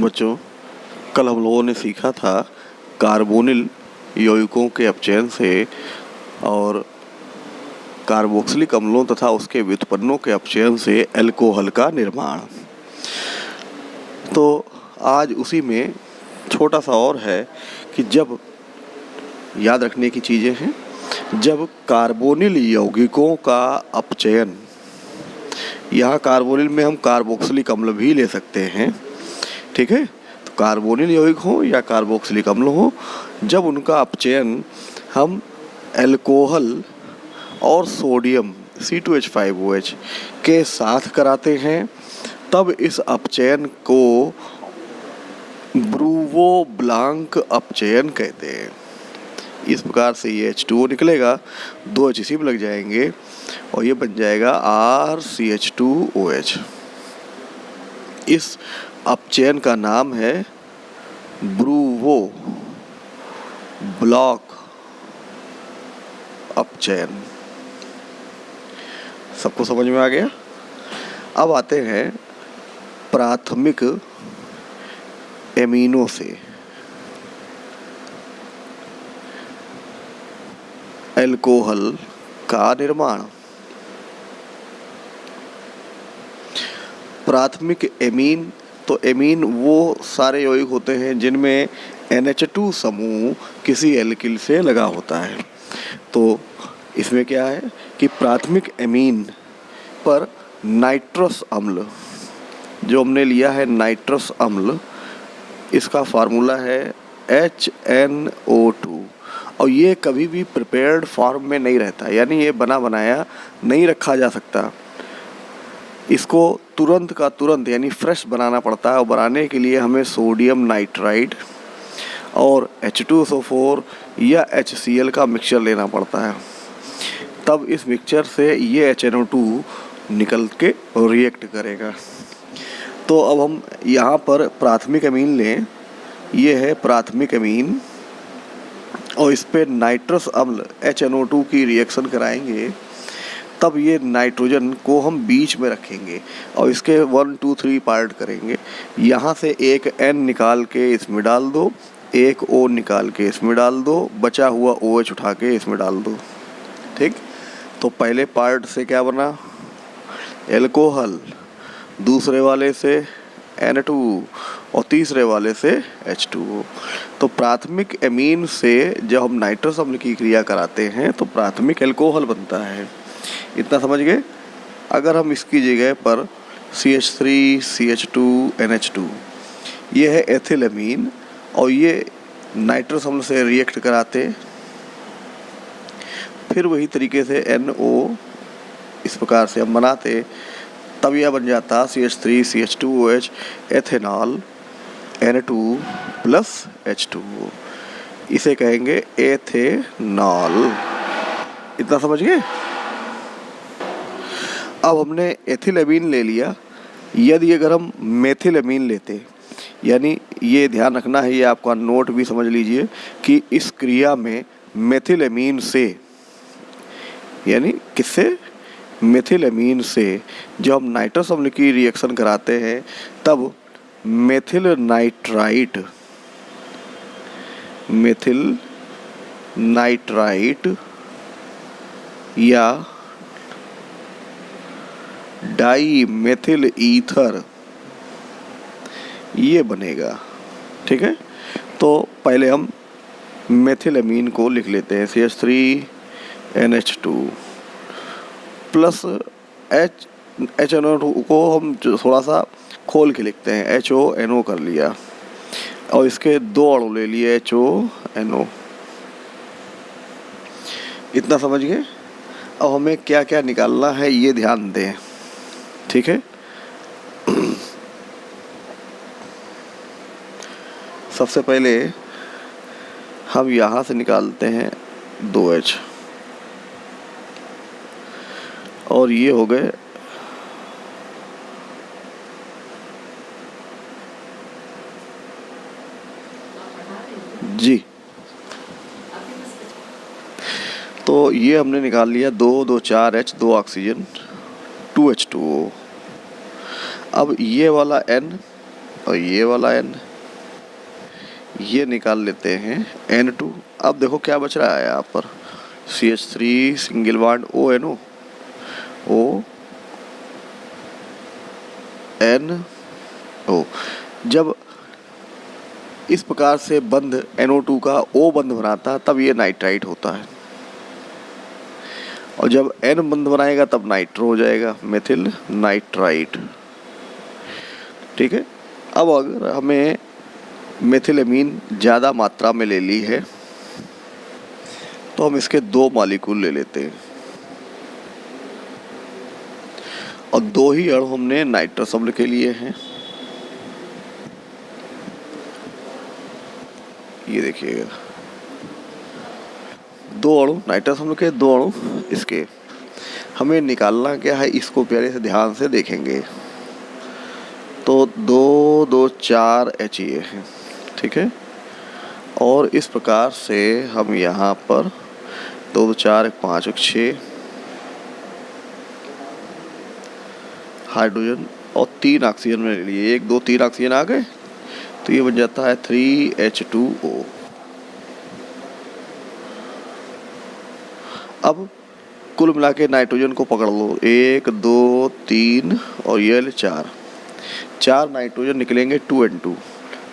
बच्चों, कल हम लोगों ने सीखा था कार्बोनिल यौगिकों के अपचयन से और कार्बोक्सिलिक अम्लों तथा उसके व्युत्पन्नों के अपचयन से अल्कोहल का निर्माण। तो आज उसी में छोटा सा और है कि जब याद रखने की चीज़ें हैं, जब कार्बोनिल यौगिकों का अपचयन, यहाँ कार्बोनिल में हम कार्बोक्सिलिक अम्ल भी ले सकते हैं, ठीक है। तो कार्बोनिल यौगिक हो या कार्बोक्सिलिक अम्ल हो, जब उनका अपचयन हम अल्कोहल और सोडियम C2H5OH के साथ कराते हैं, तब इस अपचयन को ब्रूवो ब्लांक अपचयन कहते हैं। इस प्रकार से ये H2O निकलेगा, 2 H इसी में लग जाएंगे और ये बन जाएगा RCH2OH। इस अपचयन का नाम है ब्रूवो ब्लॉक अपचयन। सबको समझ में आ गया? अब आते हैं प्राथमिक एमिनो से अल्कोहल का निर्माण। प्राथमिक एमीन, तो एमीन वो सारे यौगिक होते हैं जिनमें NH2 समूह किसी एल्किल से लगा होता है। तो इसमें क्या है कि प्राथमिक एमीन पर नाइट्रस अम्ल, जो हमने लिया है नाइट्रस अम्ल, इसका फार्मूला है HNO2 और ये कभी भी प्रिपेयर्ड फॉर्म में नहीं रहता, यानी ये बना बनाया नहीं रखा जा सकता। इसको तुरंत का तुरंत यानी फ्रेश बनाना पड़ता है और बनाने के लिए हमें सोडियम नाइट्राइड और H2SO4 या HCl का मिक्सचर लेना पड़ता है। तब इस मिक्सचर से ये HNO2 निकल के रिएक्ट करेगा। तो अब हम यहाँ पर प्राथमिक अमीन लें, ये है प्राथमिक अमीन और इस पे नाइट्रस अम्ल HNO2 की रिएक्शन कराएंगे, तब ये नाइट्रोजन को हम बीच में रखेंगे और इसके 1, 2, 3 पार्ट करेंगे। यहाँ से एक N निकाल के इसमें डाल दो, एक O निकाल के इसमें डाल दो, बचा हुआ OH उठा के इसमें डाल दो, ठीक। तो पहले पार्ट से क्या बना? अल्कोहल, दूसरे वाले से N2 और तीसरे वाले से H2O। तो प्राथमिक एमीन से जब हम नाइट्रस अम्ल की क्रिया कराते हैं तो प्राथमिक अल्कोहल बनता है। इतना समझ गए? अगर हम इसकी जगह पर CH3 CH2 NH2, ये है एथिल एमीन और ये नाइट्रस अम्ल से रिएक्ट कराते, फिर वही तरीके से NO इस प्रकार से हम बनाते, तब यह बन जाता CH3 CH2OH ethanol N2 plus H2O। इसे कहेंगे एथेनॉल। इतना समझ गए? अब हमने एथिल एमीन ले लिया। यदि अगर हम मेथिल एमीन लेते, यानी ये ध्यान रखना है, ये आपका नोट भी समझ लीजिए कि इस क्रिया में मेथिल एमीन से, यानी किससे? मेथिल एमीन से जब हम नाइट्रस अम्ल की रिएक्शन कराते हैं तब मेथिल नाइट्राइट या डाई मेथिल ईथर ये बनेगा, ठीक है। तो पहले हम मेथिल एमीन को लिख लेते हैं, CH3NH2 प्लस HNO2 को हम थोड़ा सा खोल के लिखते हैं, HONO कर लिया और इसके 2 अणु ले लिए HONO। इतना समझ गए? अब हमें क्या क्या निकालना है ये ध्यान दें, ठीक है। सबसे पहले हम यहाँ से निकालते हैं 2H और ये हो गए जी। तो ये हमने निकाल लिया 2, 2, 4H, 2 ऑक्सीजन, 2H2O। अब ये वाला N और ये वाला N, ये निकाल लेते हैं N2। अब देखो क्या बच रहा है यहाँ पर, CH3 single bond ONO, O N O। जब इस प्रकार से बंध NO2 का O बंध बनाता है तब ये नाइट्राइट होता है, और जब N बंध बनाएगा तब नाइट्रो हो जाएगा, मेथिल नाइट्राइट। ठीक है। अब अगर हमें मेथिलेमीन ज़्यादा मात्रा में ले ली है तो हम इसके 2 मॉलिक्यूल ले लेते हैं, और 2 ही अणु हमने नाइट्रस अम्ल के लिए हैं। ये देखिएगा 2 अणु नाइट्रस अम्ल के, 2 अणु इसके। हमें निकालना क्या है, इसको प्यारे से ध्यान से देखेंगे तो 2 2 4 HA है। ठीक है। और इस प्रकार से हम यहाँ पर 2 2 4 5 6 हाइड्रोजन और 3 ऑक्सीजन में ले लिए, 1 2 3 ऑक्सीजन आ गए, तो ये बन जाता है 3H2O। अब कुल मिला के नाइट्रोजन को पकड़ लो, 1 2 3 और ये 4 नाइट्रोजन निकलेंगे 2N2।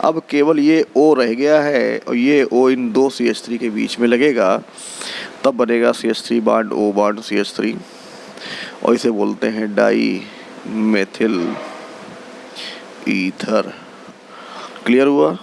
अब केवल ये O रह गया है, और ये O इन 2 CH3 के बीच में लगेगा, तब बनेगा CH3 bond O bond CH3, और इसे बोलते हैं डाई मेथिल ईथर। क्लियर हुआ?